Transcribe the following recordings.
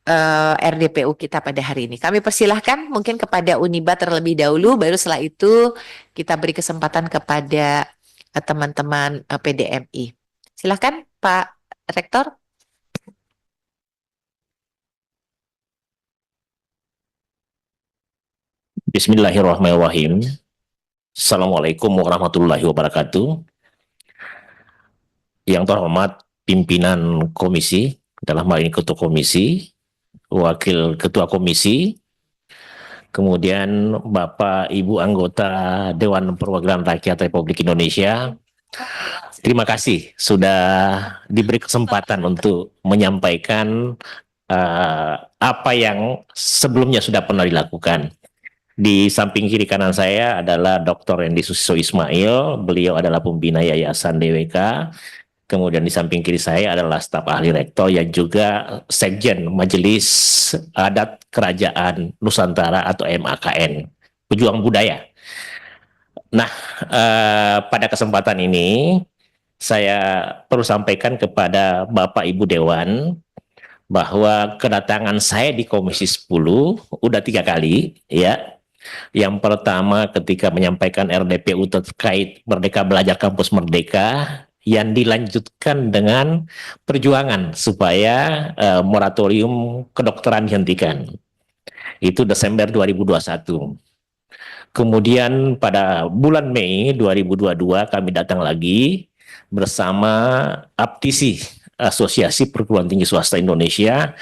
RDPU kita pada hari ini. Kami persilahkan mungkin kepada Uniba terlebih dahulu, baru setelah itu kita beri kesempatan kepada teman-teman PDMI. Silahkan Pak Rektor. Bismillahirrahmanirrahim. Assalamualaikum warahmatullahi wabarakatuh. Yang terhormat pimpinan komisi, dalam hal ini ketua komisi, wakil ketua komisi, kemudian Bapak Ibu anggota Dewan Perwakilan Rakyat Republik Indonesia. Terima kasih sudah diberi kesempatan untuk menyampaikan apa yang sebelumnya sudah pernah dilakukan. Di samping kiri kanan saya adalah Dr. Rendy Susiso Ismail, beliau adalah pembina Yayasan DWK. Kemudian di samping kiri saya adalah staf ahli rektor yang juga Sekjen Majelis Adat Kerajaan Nusantara atau MAKN, pejuang budaya. Nah, pada kesempatan ini saya perlu sampaikan kepada Bapak Ibu Dewan bahwa kedatangan saya di Komisi 10 udah 3 kali ya. Yang pertama ketika menyampaikan RDPU terkait Merdeka Belajar Kampus Merdeka yang dilanjutkan dengan perjuangan supaya moratorium kedokteran dihentikan. Itu Desember 2021. Kemudian pada bulan Mei 2022 kami datang lagi bersama APTISI, Asosiasi Perguruan Tinggi Swasta Indonesia,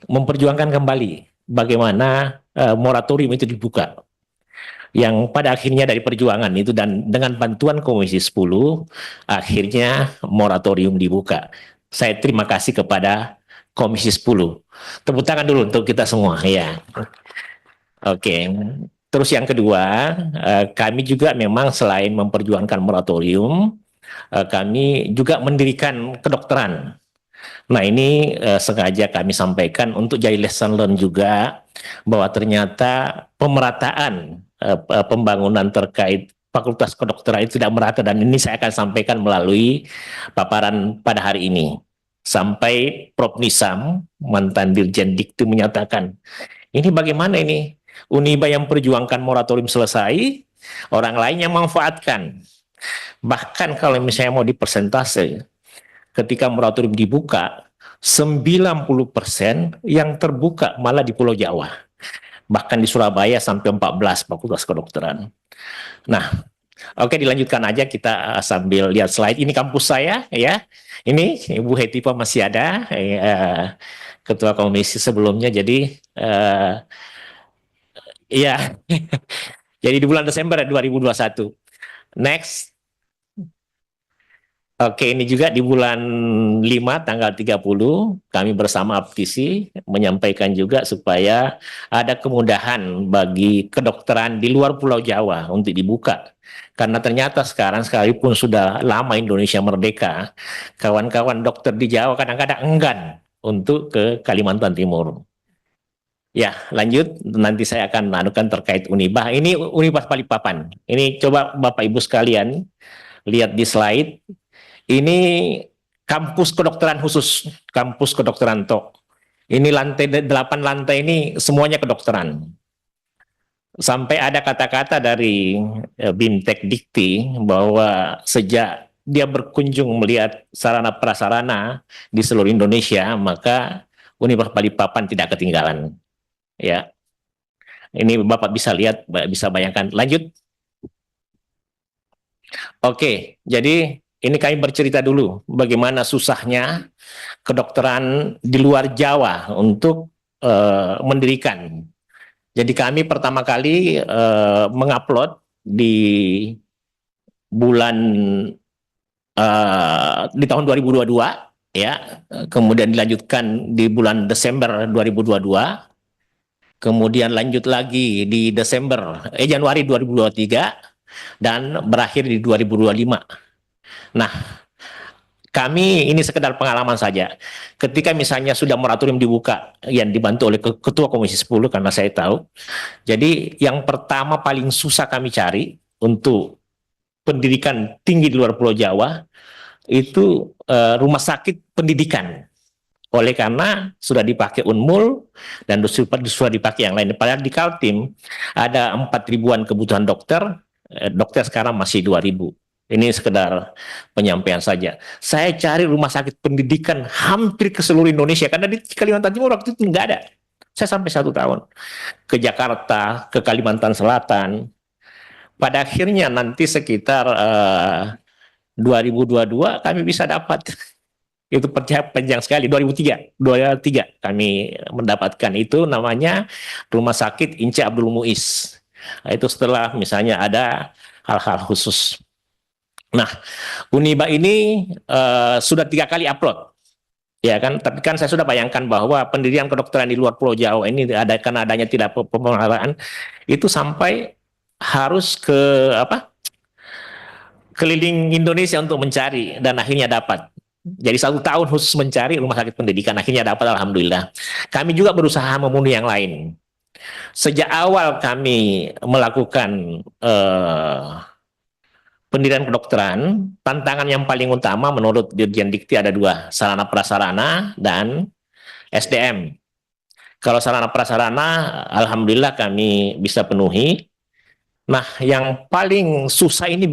memperjuangkan kembali bagaimana moratorium itu dibuka. Yang pada akhirnya dari perjuangan itu dan dengan bantuan Komisi 10 akhirnya moratorium dibuka. Saya terima kasih kepada Komisi 10. Tepuk tangan dulu untuk kita semua ya. Oke. Terus yang kedua, kami juga memang selain memperjuangkan moratorium, kami juga mendirikan kedokteran. Nah ini sengaja kami sampaikan untuk jadi lesson learn juga bahwa ternyata pemerataan pembangunan terkait Fakultas Kedokteran itu tidak merata, dan ini saya akan sampaikan melalui paparan pada hari ini. Sampai Prof. Nisam, mantan Dirjen Dikti menyatakan, ini bagaimana ini? Uniba yang perjuangkan moratorium selesai, orang lain yang manfaatkan. Bahkan kalau misalnya mau dipersentase, ketika moratorium dibuka, 90% yang terbuka malah di Pulau Jawa. Bahkan di Surabaya sampai 14 fakultas kedokteran. Nah, oke dilanjutkan aja kita sambil lihat slide. Ini kampus saya ya. Ini Ibu Hetipa masih ada, ketua komisi sebelumnya. Jadi iya, jadi di bulan Desember 2021. Next. Oke, ini juga di bulan 5 tanggal 30 kami bersama APTISI menyampaikan juga supaya ada kemudahan bagi kedokteran di luar Pulau Jawa untuk dibuka. Karena ternyata sekarang sekalipun sudah lama Indonesia merdeka, kawan-kawan dokter di Jawa kadang-kadang enggan untuk ke Kalimantan Timur. Ya, lanjut. Nanti saya akan anukan terkait Unibah. Ini Unibah Balikpapan. Ini coba Bapak Ibu sekalian lihat di slide. Ini kampus kedokteran khusus, kampus kedokteran TOK. Ini lantai 8 lantai ini semuanya kedokteran. Sampai ada kata-kata dari Bimtek Dikti bahwa sejak dia berkunjung melihat sarana prasarana di seluruh Indonesia, maka Universitas Balikpapan tidak ketinggalan. Ya, ini Bapak bisa lihat, bisa bayangkan. Lanjut. Oke, jadi ini kami bercerita dulu bagaimana susahnya kedokteran di luar Jawa untuk mendirikan. Jadi kami pertama kali mengupload di bulan di tahun 2022 ya, kemudian dilanjutkan di bulan Desember 2022, kemudian lanjut lagi di Januari 2023 dan berakhir di 2025. Nah, kami ini sekedar pengalaman saja. Ketika misalnya sudah moratorium dibuka yang dibantu oleh Ketua Komisi 10 karena saya tahu. Jadi yang pertama paling susah kami cari untuk pendidikan tinggi di luar Pulau Jawa itu rumah sakit pendidikan Oleh karena sudah dipakai Unmul dan sudah dipakai yang lain. Padahal di Kaltim ada 4.000-an kebutuhan dokter, dokter sekarang masih 2.000. Ini sekedar penyampaian saja. Saya cari rumah sakit pendidikan hampir ke seluruh Indonesia, karena di Kalimantan Timur waktu itu nggak ada. Saya sampai 1 tahun ke Jakarta, ke Kalimantan Selatan. Pada akhirnya nanti sekitar 2022 kami bisa dapat. Itu panjang sekali. 2003 kami mendapatkan itu, namanya Rumah Sakit Ince Abdul Muiz. Nah, itu setelah misalnya ada hal-hal khusus. Nah, Uniba ini sudah 3 kali upload, ya kan? Tapi kan saya sudah bayangkan bahwa pendirian kedokteran di luar Pulau Jawa ini ada, karena adanya tidak pemeliharaan, itu sampai harus ke apa? Keliling Indonesia untuk mencari, dan akhirnya dapat. Jadi 1 tahun khusus mencari rumah sakit pendidikan, akhirnya dapat, alhamdulillah. Kami juga berusaha memenuhi yang lain. Sejak awal kami melakukan pendirian kedokteran, tantangan yang paling utama menurut Dirjen Dikti ada 2, sarana prasarana dan SDM. Kalau sarana prasarana, alhamdulillah kami bisa penuhi. Nah, yang paling susah ini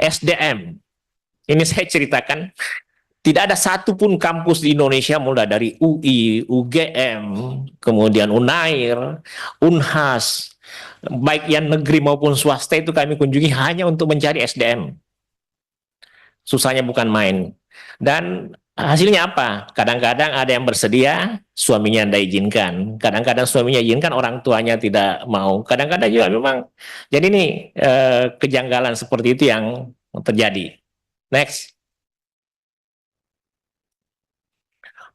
SDM. Ini saya ceritakan, tidak ada satupun kampus di Indonesia, mulai dari UI, UGM, kemudian UNAIR, UNHAS, baik yang negeri maupun swasta, itu kami kunjungi hanya untuk mencari SDM. Susahnya bukan main. Dan hasilnya apa? Kadang-kadang ada yang bersedia, suaminya tidak izinkan. Kadang-kadang suaminya izinkan, orang tuanya tidak mau. Kadang-kadang juga memang. Jadi ini kejanggalan seperti itu yang terjadi. Next.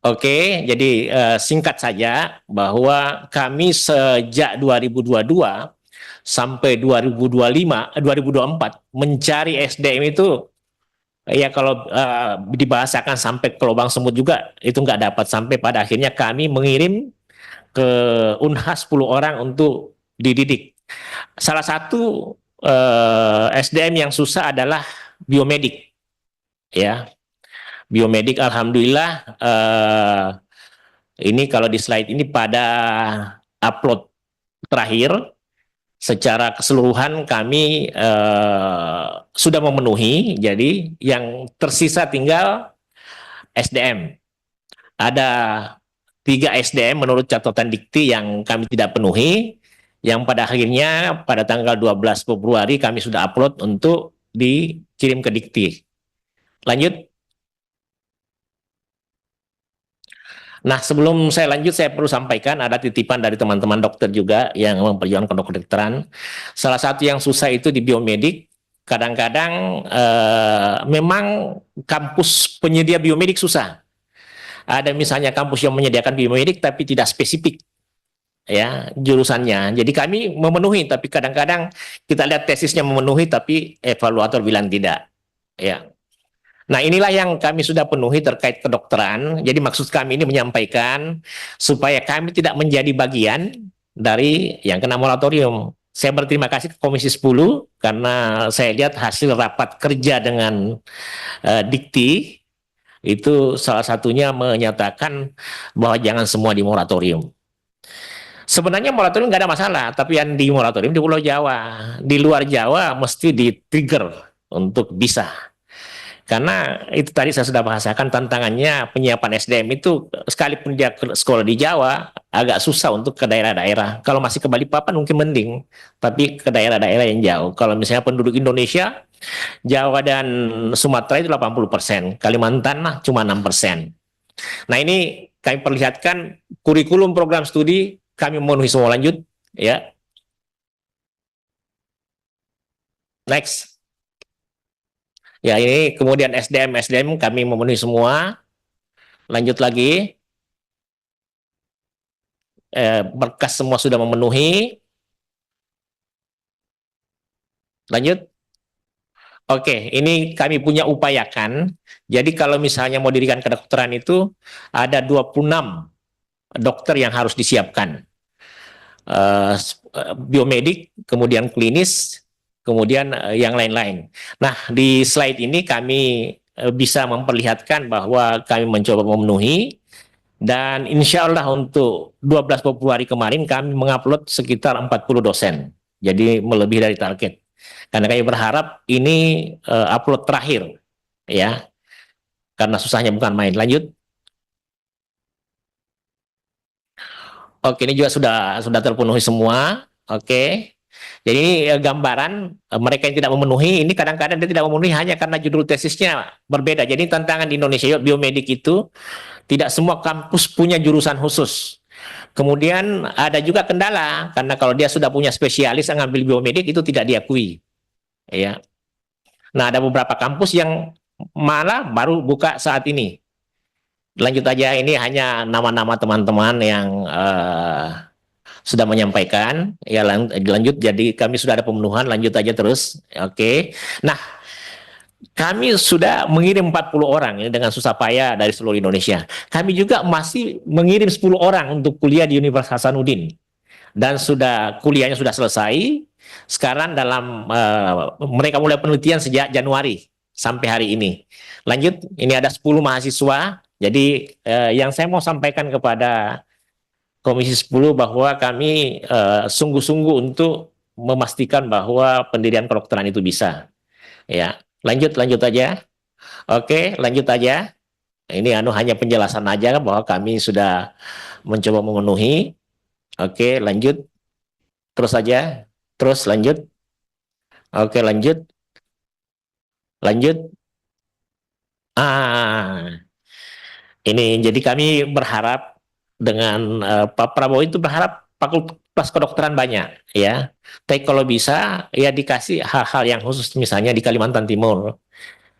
Oke, jadi singkat saja bahwa kami sejak 2022 sampai 2025, 2024 mencari SDM itu, ya kalau dibahasakan sampai ke lubang semut juga itu nggak dapat, sampai pada akhirnya kami mengirim ke Unhas 10 orang untuk dididik. Salah satu SDM yang susah adalah biomedik, ya. Biomedik, alhamdulillah, ini kalau di slide ini pada upload terakhir, secara keseluruhan kami sudah memenuhi. Jadi yang tersisa tinggal SDM. Ada 3 SDM menurut catatan Dikti yang kami tidak penuhi, yang pada akhirnya pada tanggal 12 Februari kami sudah upload untuk dikirim ke Dikti. Lanjut. Nah, sebelum saya lanjut, saya perlu sampaikan ada titipan dari teman-teman dokter juga yang memperjuangkan kedokteran. Salah satu yang susah itu di biomedik. Kadang-kadang memang kampus penyedia biomedik susah. Ada misalnya kampus yang menyediakan biomedik tapi tidak spesifik, ya, jurusannya. Jadi kami memenuhi, tapi kadang-kadang kita lihat tesisnya memenuhi tapi evaluator bilang tidak, ya. Nah, inilah yang kami sudah penuhi terkait kedokteran. Jadi maksud kami ini menyampaikan supaya kami tidak menjadi bagian dari yang kena moratorium. Saya berterima kasih ke Komisi 10 karena saya lihat hasil rapat kerja dengan Dikti itu salah satunya menyatakan bahwa jangan semua di moratorium. Sebenarnya moratorium nggak ada masalah, tapi yang di moratorium di Pulau Jawa. Di luar Jawa mesti di-trigger untuk bisa. Karena itu tadi saya sudah bahasakan tantangannya penyiapan SDM itu, sekalipun dia sekolah di Jawa agak susah untuk ke daerah-daerah. Kalau masih ke Balikpapan mungkin mending, tapi ke daerah-daerah yang jauh. Kalau misalnya penduduk Indonesia, Jawa dan Sumatera itu 80%, Kalimantan mah cuma 6%. Nah, ini kami perlihatkan kurikulum program studi kami memenuhi semua. Lanjut, ya. Next. Ya, ini kemudian SDM kami memenuhi semua. Lanjut lagi. Berkas semua sudah memenuhi. Lanjut. Oke, ini kami punya upayakan. Jadi kalau misalnya mau dirikan kedokteran itu ada 26 dokter yang harus disiapkan. Biomedik, kemudian klinis, kemudian yang lain-lain. Nah, di slide ini kami bisa memperlihatkan bahwa kami mencoba memenuhi. Dan insya Allah untuk 12 Februari kemarin kami mengupload sekitar 40 dosen. Jadi melebihi dari target. Karena kami berharap ini upload terakhir, ya. Karena susahnya bukan main. Lanjut. Oke, ini juga sudah terpenuhi semua. Oke. Jadi ini gambaran mereka yang tidak memenuhi, ini kadang-kadang dia tidak memenuhi hanya karena judul tesisnya berbeda. Jadi tantangan di Indonesia biomedik itu tidak semua kampus punya jurusan khusus. Kemudian ada juga kendala karena kalau dia sudah punya spesialis yang ngambil biomedik itu tidak diakui, ya. Nah, ada beberapa kampus yang malah baru buka saat ini. Lanjut aja, ini hanya nama-nama teman-teman yang sudah menyampaikan. Ya, lanjut. Jadi kami sudah ada pemenuhan. Lanjut aja terus. Oke. Nah, kami sudah mengirim 40 orang ini dengan susah payah dari seluruh Indonesia. Kami juga masih mengirim 10 orang untuk kuliah di Universitas Hasanuddin. Dan kuliahnya sudah selesai. Sekarang mereka mulai penelitian sejak Januari sampai hari ini. Lanjut, ini ada 10 mahasiswa. Jadi yang saya mau sampaikan kepada Komisi 10 bahwa kami sungguh-sungguh untuk memastikan bahwa pendidikan kedokteran itu bisa. Ya, lanjut aja. Oke, lanjut aja. Ini hanya penjelasan aja bahwa kami sudah mencoba memenuhi. Oke, lanjut. Terus aja. Terus lanjut. Oke, lanjut. Lanjut. Ini jadi kami berharap dengan Pak Prabowo itu berharap fakultas kedokteran banyak, ya. Tapi kalau bisa ya dikasih hal-hal yang khusus, misalnya di Kalimantan Timur.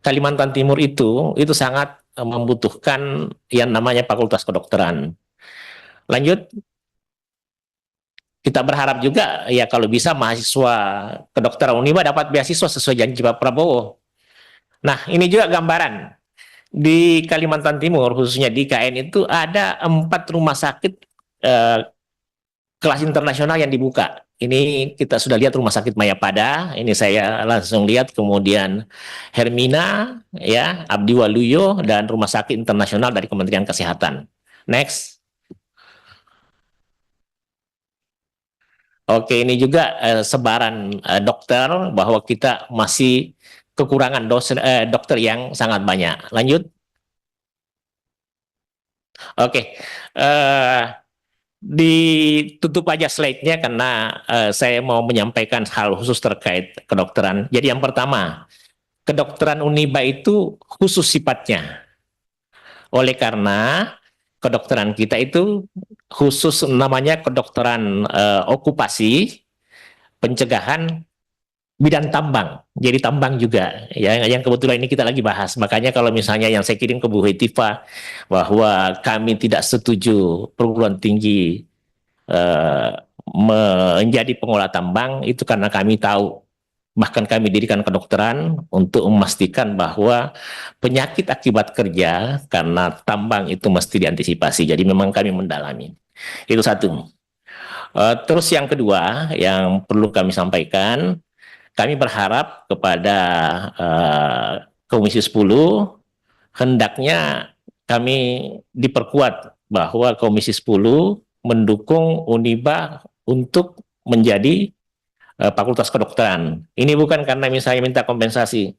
Kalimantan Timur itu sangat membutuhkan yang namanya fakultas kedokteran. Lanjut, kita berharap juga ya kalau bisa mahasiswa kedokteran Unima dapat beasiswa sesuai janji Pak Prabowo. Nah, ini juga gambaran. Di Kalimantan Timur, khususnya di KN itu ada 4 rumah sakit kelas internasional yang dibuka. Ini kita sudah lihat Rumah Sakit Mayapada, ini saya langsung lihat, kemudian Hermina, ya, Abdi Waluyo, dan Rumah Sakit Internasional dari Kementerian Kesehatan. Next. Oke, ini juga sebaran dokter, bahwa kita masih kekurangan dokter yang sangat banyak. Lanjut. Oke, ditutup aja slide-nya karena saya mau menyampaikan hal khusus terkait kedokteran. Jadi yang pertama, kedokteran Uniba itu khusus sifatnya. Oleh karena kedokteran kita itu khusus, namanya kedokteran okupasi, pencegahan bidang tambang. Jadi tambang juga, ya, yang kebetulan ini kita lagi bahas. Makanya kalau misalnya yang saya kirim ke Bu Hetiva bahwa kami tidak setuju perguruan tinggi menjadi pengolah tambang, itu karena kami tahu, bahkan kami dirikan kedokteran untuk memastikan bahwa penyakit akibat kerja karena tambang itu mesti diantisipasi. Jadi memang kami mendalami. Itu satu. Terus yang kedua yang perlu kami sampaikan, kami berharap kepada Komisi 10, hendaknya kami diperkuat bahwa Komisi 10 mendukung Uniba untuk menjadi fakultas kedokteran. Ini bukan karena misalnya minta kompensasi.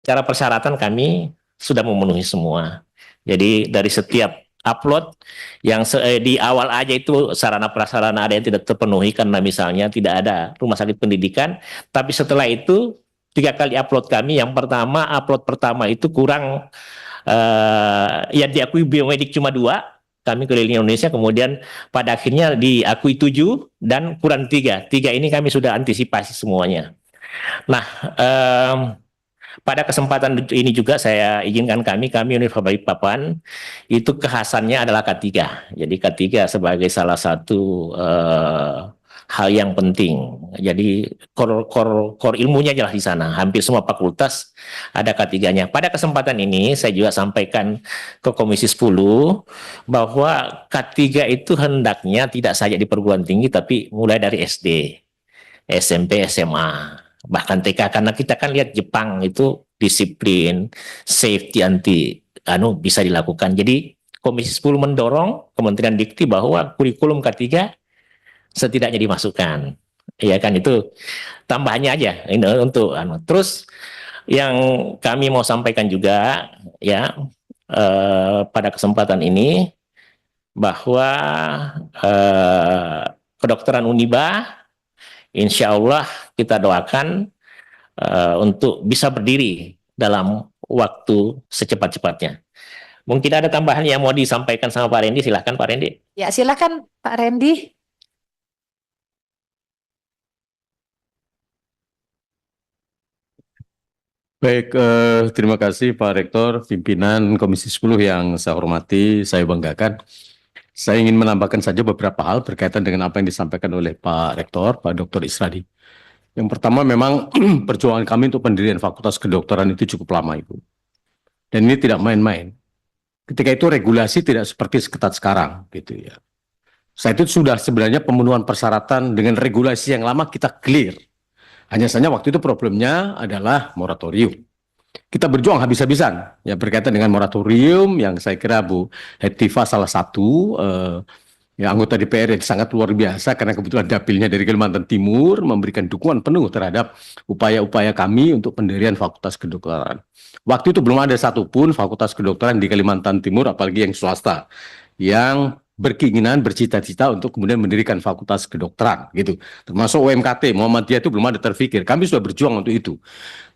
Secara persyaratan kami sudah memenuhi semua. Jadi dari setiap upload yang di awal aja itu sarana prasarana ada yang tidak terpenuhi karena misalnya tidak ada rumah sakit pendidikan, tapi setelah itu 3 kali upload kami, yang pertama upload pertama itu kurang, ya diakui biomedik cuma 2, kami keliling Indonesia, kemudian pada akhirnya diakui 7 dan kurang 3 ini kami sudah antisipasi semuanya. Nah, Pada kesempatan ini juga saya izinkan kami Universitas Balikpapan itu kekhasannya adalah K3. Jadi K3 sebagai salah satu hal yang penting. Jadi core ilmunya jelas di sana. Hampir semua fakultas ada K3-nya. Pada kesempatan ini saya juga sampaikan ke Komisi 10 bahwa K3 itu hendaknya tidak saja di perguruan tinggi tapi mulai dari SD, SMP, SMA, bahkan TK, karena kita kan lihat Jepang itu disiplin, safety anti bisa dilakukan. Jadi Komisi 10 mendorong Kementerian Dikti bahwa kurikulum K3 setidaknya dimasukkan. Ya kan, itu tambahannya aja ini untuk Terus yang kami mau sampaikan juga ya pada kesempatan ini bahwa kedokteran Uniba insya Allah kita doakan untuk bisa berdiri dalam waktu secepat-cepatnya. Mungkin ada tambahan yang mau disampaikan sama Pak Randy, silahkan Pak Randy. Ya, silakan Pak Randy. Baik, terima kasih Pak Rektor, pimpinan Komisi 10 yang saya hormati, saya banggakan. Saya ingin menambahkan saja beberapa hal berkaitan dengan apa yang disampaikan oleh Pak Rektor, Pak Dr. Isradi. Yang pertama memang perjuangan kami untuk pendirian Fakultas Kedokteran itu cukup lama, Ibu. Dan ini tidak main-main. Ketika itu regulasi tidak seperti seketat sekarang, gitu ya. Saat itu sudah sebenarnya pemenuhan persyaratan dengan regulasi yang lama kita clear. Hanya saja waktu itu problemnya adalah moratorium. Kita berjuang habis-habisan ya berkaitan dengan moratorium yang saya kira Bu Hetiva salah satu ya anggota DPR yang sangat luar biasa karena kebetulan dapilnya dari Kalimantan Timur memberikan dukungan penuh terhadap upaya-upaya kami untuk pendirian Fakultas Kedokteran. Waktu itu belum ada satupun Fakultas Kedokteran di Kalimantan Timur apalagi yang swasta yang berkeinginan, bercita-cita untuk kemudian mendirikan Fakultas Kedokteran gitu. Termasuk UMKT, Muhammadiyah itu belum ada terfikir. Kami sudah berjuang untuk itu.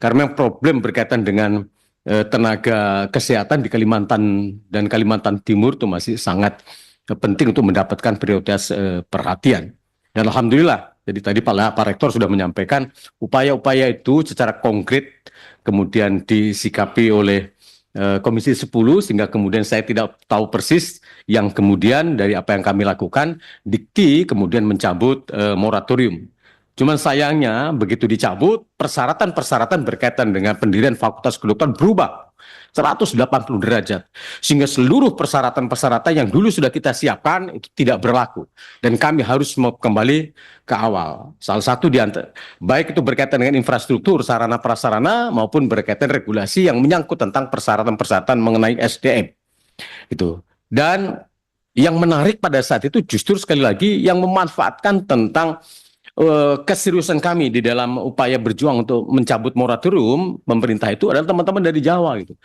Karena problem berkaitan dengan tenaga kesehatan di Kalimantan dan Kalimantan Timur itu masih sangat penting untuk mendapatkan prioritas perhatian. Dan alhamdulillah, jadi tadi Pak Rektor sudah menyampaikan upaya-upaya itu secara konkret kemudian disikapi oleh Komisi 10 sehingga kemudian saya tidak tahu persis yang kemudian dari apa yang kami lakukan, Dikti kemudian mencabut moratorium. Cuman sayangnya begitu dicabut, persyaratan-persyaratan berkaitan dengan pendirian Fakultas Kedokteran berubah 180 derajat. Sehingga seluruh persyaratan-persyaratan yang dulu sudah kita siapkan itu tidak berlaku. Dan kami harus kembali ke awal. Salah satu di antara, baik itu berkaitan dengan infrastruktur, sarana prasarana maupun berkaitan regulasi yang menyangkut tentang persyaratan-persyaratan mengenai SDM. Itu. Dan yang menarik pada saat itu justru sekali lagi yang memanfaatkan tentang keseriusan kami di dalam upaya berjuang untuk mencabut moratorium pemerintah itu adalah teman-teman dari Jawa gitu.